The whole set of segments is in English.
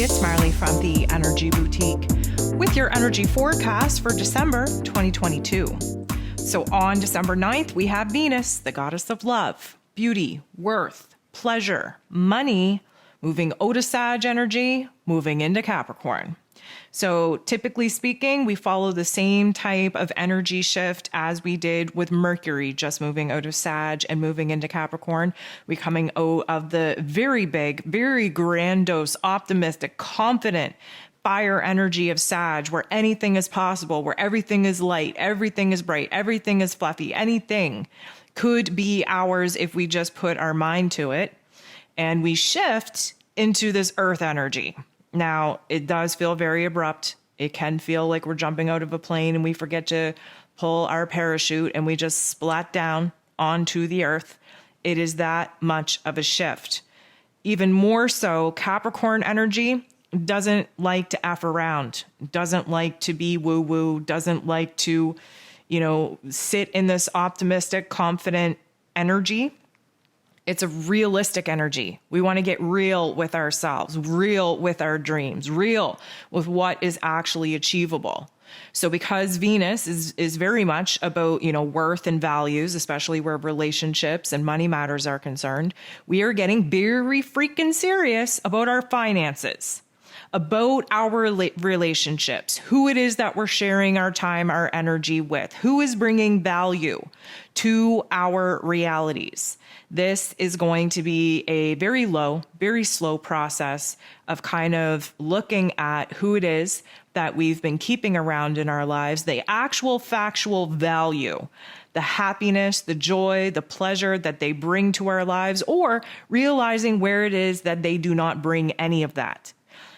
it's Marley from the Energy Boutique with your energy forecast for December 2022. So on December 9th, we have Venus, the goddess of love, beauty, worth, pleasure, money, moving out of Sag energy, moving into Capricorn. So typically speaking, we follow the same type of energy shift as we did with Mercury, just moving out of Sag and moving into Capricorn. We're coming out of the very big, very grandiose, optimistic, confident fire energy of Sag, where anything is possible, where everything is light, everything is bright, everything is fluffy, anything could be ours if we just put our mind to it. And we shift into this earth energy. Now, it does feel very abrupt. It can feel like we're jumping out of a plane and we forget to pull our parachute and we just splat down onto the earth. It is that much of a shift. Even more so, Capricorn energy doesn't like to F around, doesn't like to be woo-woo, doesn't like to, sit in this optimistic, confident energy. It's a realistic energy. We want to get real with ourselves, real with our dreams, real with what is actually achievable. So because Venus is very much about, worth and values, especially where relationships and money matters are concerned, we are getting very freaking serious about our finances, about our relationships, who it is that we're sharing our time, our energy with, who is bringing value to our realities. This is going to be a very low, very slow process of kind of looking at who it is that we've been keeping around in our lives, the actual factual value, the happiness, the joy, the pleasure that they bring to our lives, or realizing where it is that they do not bring any of that.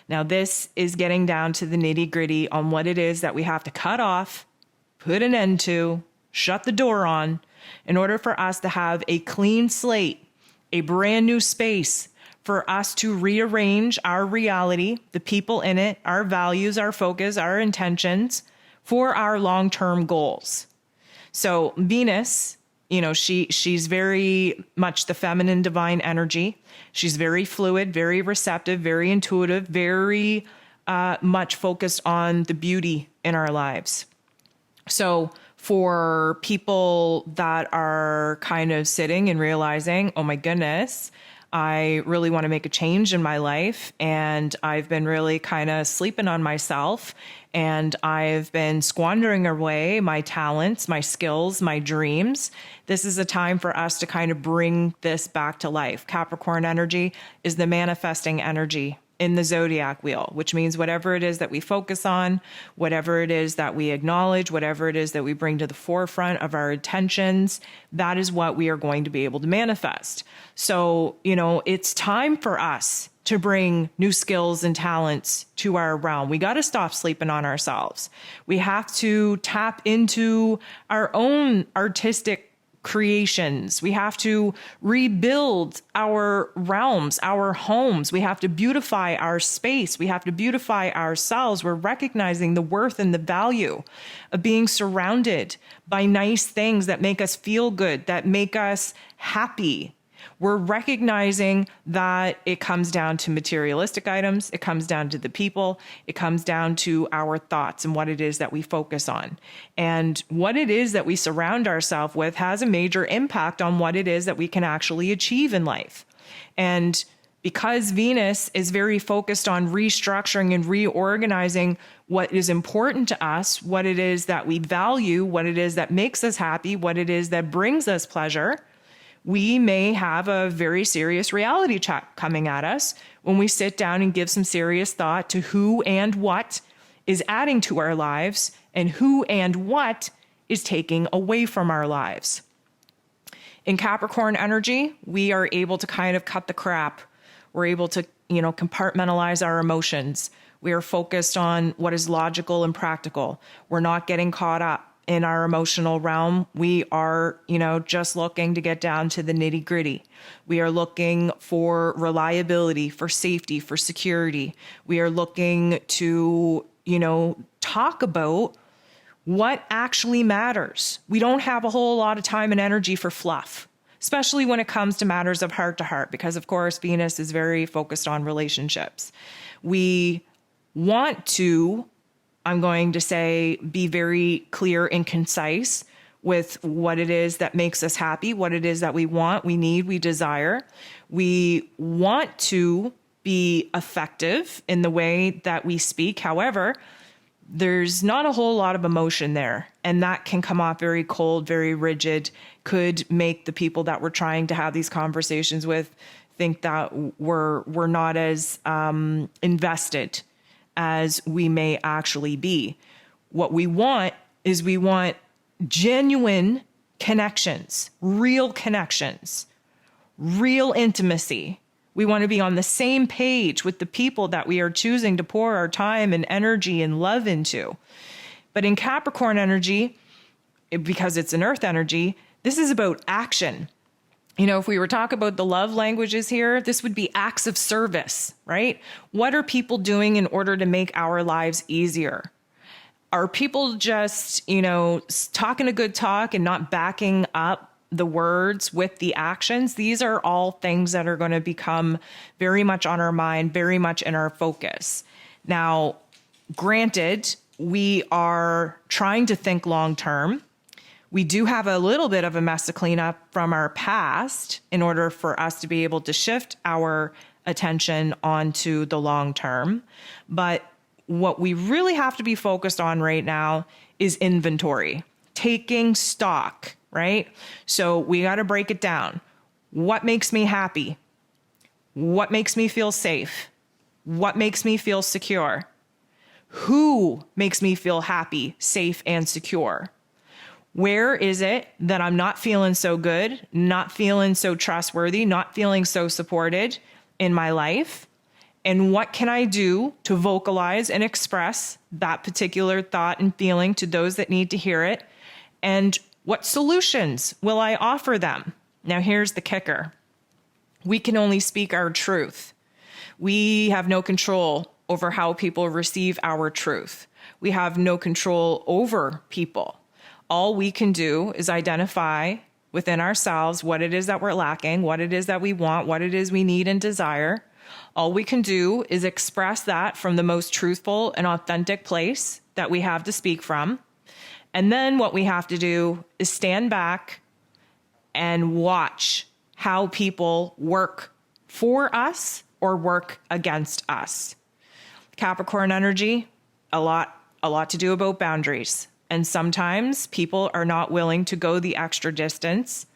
Now, this is getting down to the nitty-gritty on what it is that we have to cut off, put an end to, shut the door on, in order for us to have a clean slate, a brand new space for us to rearrange our reality, the people in it, our values, our focus, our intentions for our long-term goals. So Venus, she's very much the feminine divine energy. She's very fluid, very receptive, very intuitive, very much focused on the beauty in our lives. So for people that are kind of sitting and realizing, oh my goodness, I really want to make a change in my life, and I've been really kind of sleeping on myself, and I've been squandering away my talents, my skills, my dreams. This is a time for us to kind of bring this back to life. Capricorn energy is the manifesting energy in the zodiac wheel, which means whatever it is that we focus on, whatever it is that we acknowledge, whatever it is that we bring to the forefront of our intentions, that is what we are going to be able to manifest. So, it's time for us to bring new skills and talents to our realm. We got to stop sleeping on ourselves. We have to tap into our own artistic creations. We have to rebuild our realms, our homes. We have to beautify our space. We have to beautify ourselves. We're recognizing the worth and the value of being surrounded by nice things that make us feel good, that make us happy. We're recognizing that it comes down to materialistic items, it comes down to the people, it comes down to our thoughts and what it is that we focus on. And what it is that we surround ourselves with has a major impact on what it is that we can actually achieve in life. And because Venus is very focused on restructuring and reorganizing what is important to us, what it is that we value, what it is that makes us happy, what it is that brings us pleasure, we may have a very serious reality check coming at us when we sit down and give some serious thought to who and what is adding to our lives and who and what is taking away from our lives. In Capricorn energy, we are able to kind of cut the crap. We're able to, compartmentalize our emotions. We are focused on what is logical and practical. We're not getting caught up in our emotional realm. We are, just looking to get down to the nitty gritty. We are looking for reliability, for safety, for security. We are looking to, talk about what actually matters. We don't have a whole lot of time and energy for fluff. especially when it comes to matters of heart to heart, because of course, Venus is very focused on relationships. We want to, I'm going to say, be very clear and concise with what it is that makes us happy, what it is that we want, we need, we desire. We want to be effective in the way that we speak. However, there's not a whole lot of emotion there, and that can come off very cold, very rigid, could make the people that we're trying to have these conversations with think that we're not as invested as we may actually be. What we want is we want genuine connections, real intimacy. We want to be on the same page with the people that we are choosing to pour our time and energy and love into. But in Capricorn energy, because it's an earth energy, this is about action. You know, if we were talking about the love languages here, this would be acts of service, right? What are people doing in order to make our lives easier? Are people just, talking a good talk and not backing up the words with the actions? These are all things that are going to become very much on our mind, very much in our focus. Now, granted, we are trying to think long term. We do have a little bit of a mess to clean up from our past in order for us to be able to shift our attention onto the long term. But what we really have to be focused on right now is inventory, taking stock, right? So we got to break it down. What makes me happy? What makes me feel safe? What makes me feel secure? Who makes me feel happy, safe, and secure? Where is it that I'm not feeling so good, not feeling so trustworthy, not feeling so supported in my life? And what can I do to vocalize and express that particular thought and feeling to those that need to hear it? And what solutions will I offer them? Now, here's the kicker. We can only speak our truth. We have no control over how people receive our truth. We have no control over people. All we can do is identify within ourselves what it is that we're lacking, what it is that we want, what it is we need and desire. All we can do is express that from the most truthful and authentic place that we have to speak from. And then what we have to do is stand back and watch how people work for us or work against us. Capricorn energy, a lot to do about boundaries. And sometimes people are not willing to go the extra distance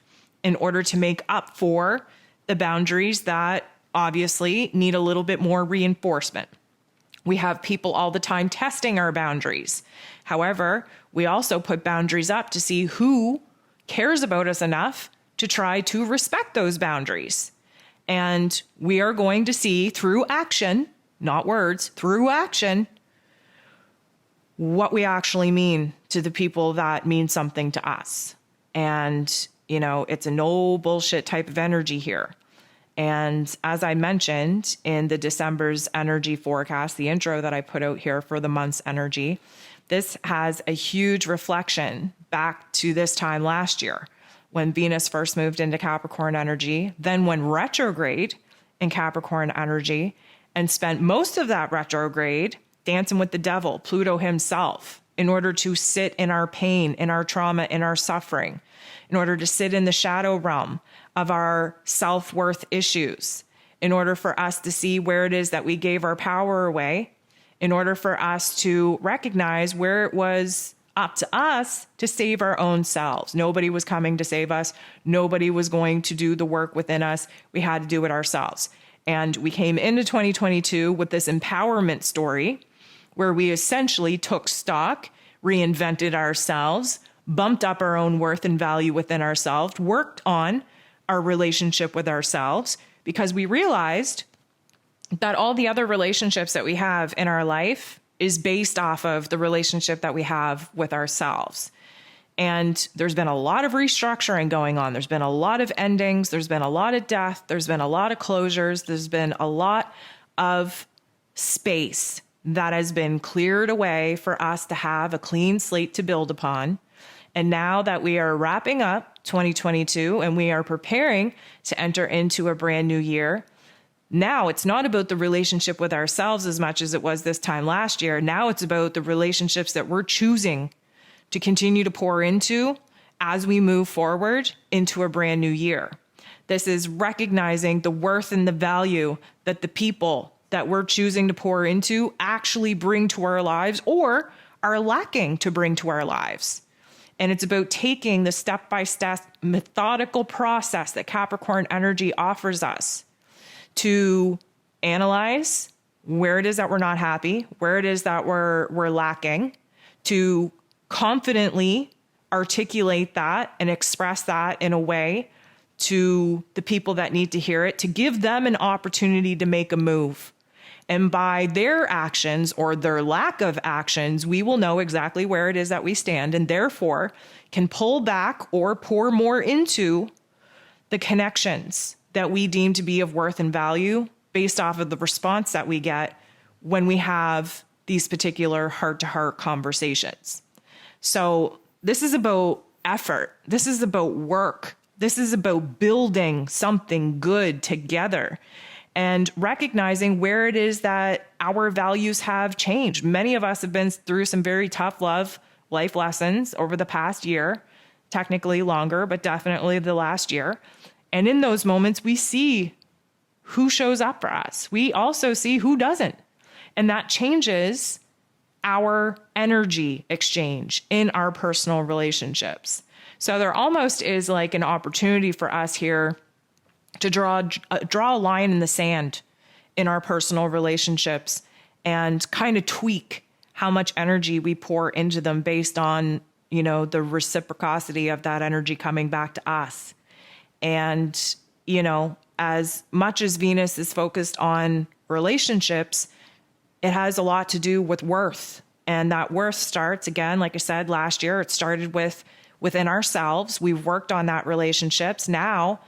in order to make up for the boundaries that obviously need a little bit more reinforcement. We have people all the time testing our boundaries. However, we also put boundaries up to see who cares about us enough to try to respect those boundaries. And we are going to see through action, not words, through action, what we actually mean to the people that mean something to us. And, it's a no bullshit type of energy here. And as I mentioned in the December's energy forecast, the intro that I put out here for the month's energy, this has a huge reflection back to this time last year when Venus first moved into Capricorn energy, then went retrograde in Capricorn energy and spent most of that retrograde dancing with the devil, Pluto himself, in order to sit in our pain, in our trauma, in our suffering, in order to sit in the shadow realm of our self-worth issues, in order for us to see where it is that we gave our power away, in order for us to recognize where it was up to us to save our own selves. Nobody was coming to save us. Nobody was going to do the work within us. We had to do it ourselves. And we came into 2022 with this empowerment story where we essentially took stock, reinvented ourselves, bumped up our own worth and value within ourselves, worked on our relationship with ourselves, because we realized that all the other relationships that we have in our life is based off of the relationship that we have with ourselves. And there's been a lot of restructuring going on. There's been a lot of endings. There's been a lot of death. There's been a lot of closures. There's been a lot of space that has been cleared away for us to have a clean slate to build upon. And now that we are wrapping up 2022 and we are preparing to enter into a brand new year, now it's not about the relationship with ourselves as much as it was this time last year. Now it's about the relationships that we're choosing to continue to pour into as we move forward into a brand new year. This is recognizing the worth and the value that the people that we're choosing to pour into actually bring to our lives or are lacking to bring to our lives. And it's about taking the step-by-step methodical process that Capricorn energy offers us to analyze where it is that we're not happy, where it is that we're lacking, to confidently articulate that and express that in a way to the people that need to hear it, to give them an opportunity to make a move. And by their actions or their lack of actions, we will know exactly where it is that we stand and therefore can pull back or pour more into the connections that we deem to be of worth and value based off of the response that we get when we have these particular heart-to-heart conversations. So this is about effort. This is about work. This is about building something good together and recognizing where it is that our values have changed. Many of us have been through some very tough life lessons over the past year, technically longer, but definitely the last year. And in those moments, we see who shows up for us. We also see who doesn't. And that changes our energy exchange in our personal relationships. So there almost is like an opportunity for us here to draw a line in the sand in our personal relationships and kind of tweak how much energy we pour into them based on, the reciprocity of that energy coming back to us. And, as much as Venus is focused on relationships, it has a lot to do with worth. And that worth starts, again, like I said, last year, it started within ourselves. We've worked on that relationships. Now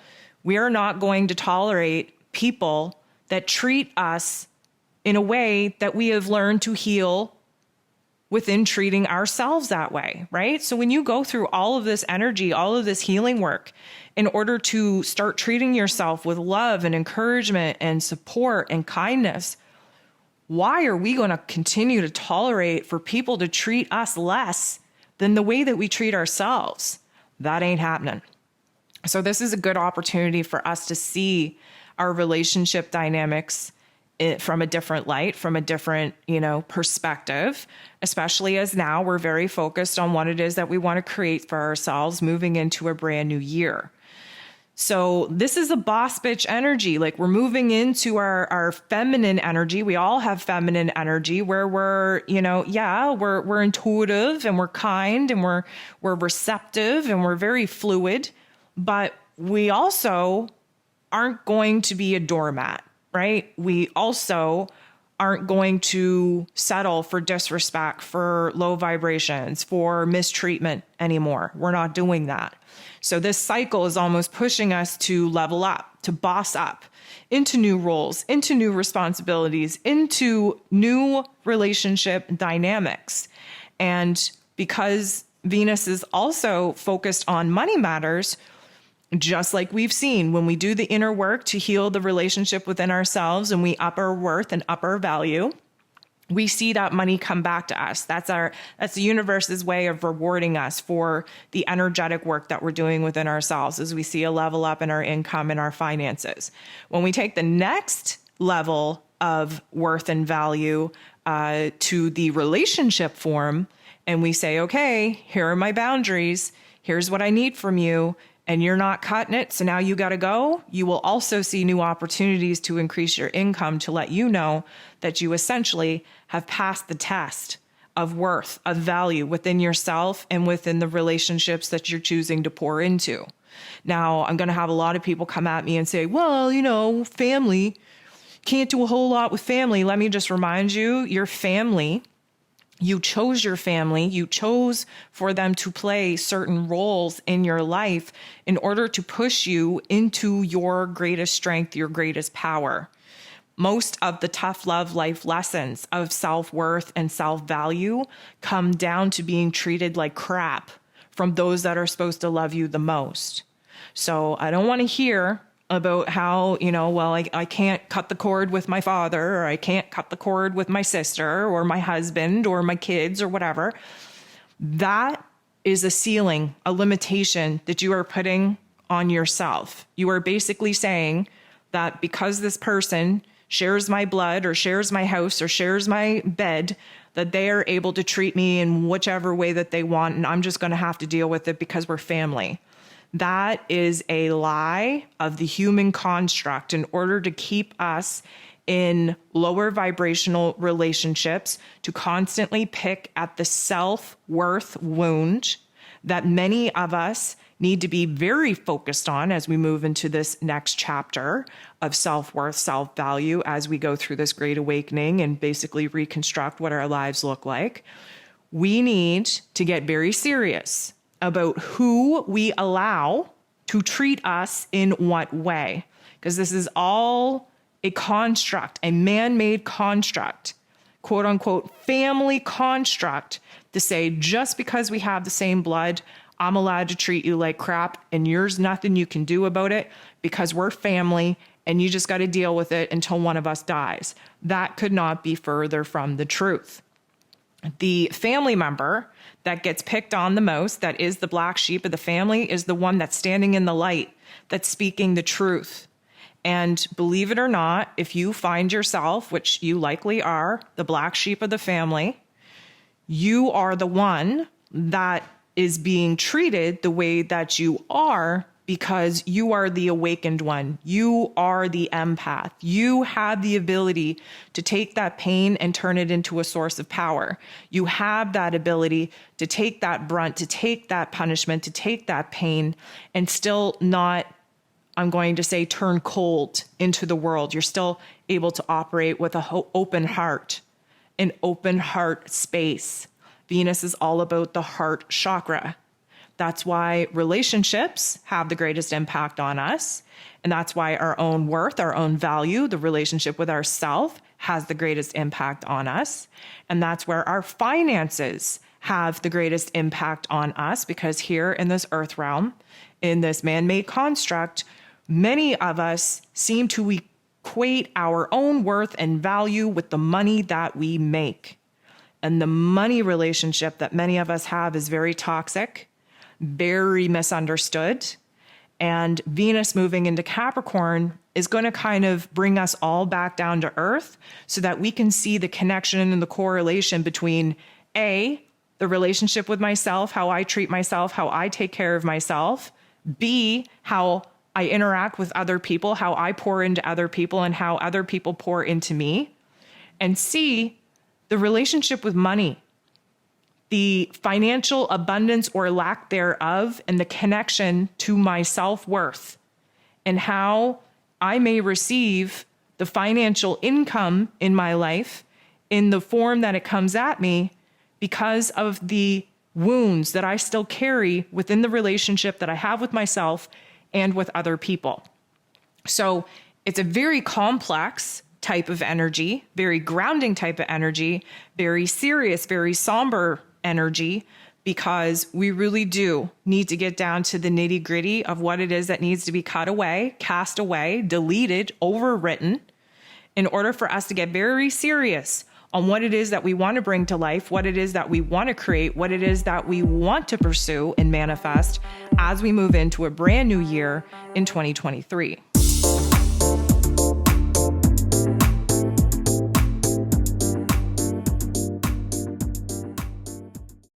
we are not going to tolerate people that treat us in a way that we have learned to heal within treating ourselves that way, right? So when you go through all of this energy, all of this healing work, in order to start treating yourself with love and encouragement and support and kindness, why are we going to continue to tolerate for people to treat us less than the way that we treat ourselves? That ain't happening. So this is a good opportunity for us to see our relationship dynamics from a different light, from a different, perspective, especially as now we're very focused on what it is that we want to create for ourselves moving into a brand new year. So this is a boss bitch energy. Like we're moving into our feminine energy. We all have feminine energy where we're, we're intuitive and we're kind and we're receptive and we're very fluid, but we also aren't going to be a doormat, right? We also aren't going to settle for disrespect, for low vibrations, for mistreatment anymore. We're not doing that. So this cycle is almost pushing us to level up, to boss up into new roles, into new responsibilities, into new relationship dynamics. And because Venus is also focused on money matters, just like we've seen when we do the inner work to heal the relationship within ourselves and we up our worth and up our value, we see that money come back to us. That's the universe's way of rewarding us for the energetic work that we're doing within ourselves as we see a level up in our income and our finances. When we take the next level of worth and value to the relationship form and we say, okay, here are my boundaries. Here's what I need from you. And you're not cutting it, so now you got to go, you will also see new opportunities to increase your income to let you know that you essentially have passed the test of worth, of value within yourself and within the relationships that you're choosing to pour into. Now, I'm going to have a lot of people come at me and say, well, family, can't do a whole lot with family. Let me just remind you, your family, you chose your family, you chose for them to play certain roles in your life in order to push you into your greatest strength, your greatest power. Most of the tough love life lessons of self-worth and self-value come down to being treated like crap from those that are supposed to love you the most. So I don't want to hear about how, I can't cut the cord with my father, or I can't cut the cord with my sister or my husband or my kids or whatever. That is a ceiling, a limitation that you are putting on yourself. You are basically saying that because this person shares my blood or shares my house or shares my bed, that they are able to treat me in whichever way that they want, and I'm just going to have to deal with it because we're family. That is a lie of the human construct in order to keep us in lower vibrational relationships, to constantly pick at the self-worth wound that many of us need to be very focused on as we move into this next chapter of self-worth, self-value, as we go through this great awakening and basically reconstruct what our lives look like. We need to get very serious about who we allow to treat us in what way, because this is all a construct, a man-made construct, quote unquote, family construct, to say just because we have the same blood, I'm allowed to treat you like crap and there's nothing you can do about it because we're family and you just got to deal with it until one of us dies. That could not be further from the truth. The family member that gets picked on the most, that is the black sheep of the family, is the one that's standing in the light, that's speaking the truth. And believe it or not, if you find yourself, which you likely are, the black sheep of the family, you are the one that is being treated the way that you are because you are the awakened one. You are the empath. You have the ability to take that pain and turn it into a source of power. You have that ability to take that brunt, to take that punishment, to take that pain and still not, I'm going to say, turn cold into the world. You're still able to operate with an open heart, an open heart space. Venus is all about the heart chakra. That's why relationships have the greatest impact on us. And that's why our own worth, our own value, the relationship with ourself has the greatest impact on us. And that's where our finances have the greatest impact on us, because here in this earth realm, in this man-made construct, many of us seem to equate our own worth and value with the money that we make. And the money relationship that many of us have is very toxic, very misunderstood. And Venus moving into Capricorn is going to kind of bring us all back down to earth so that we can see the connection and the correlation between A, the relationship with myself, how I treat myself, how I take care of myself, B, how I interact with other people, how I pour into other people and how other people pour into me, and C, the relationship with money, the financial abundance or lack thereof, and the connection to my self-worth, and how I may receive the financial income in my life in the form that it comes at me because of the wounds that I still carry within the relationship that I have with myself and with other people. So it's a very complex type of energy, very grounding type of energy, very serious, very somber energy, because we really do need to get down to the nitty gritty of what it is that needs to be cut away, cast away, deleted, overwritten, in order for us to get very serious on what it is that we want to bring to life, what it is that we want to create, what it is that we want to pursue and manifest as we move into a brand new year in 2023.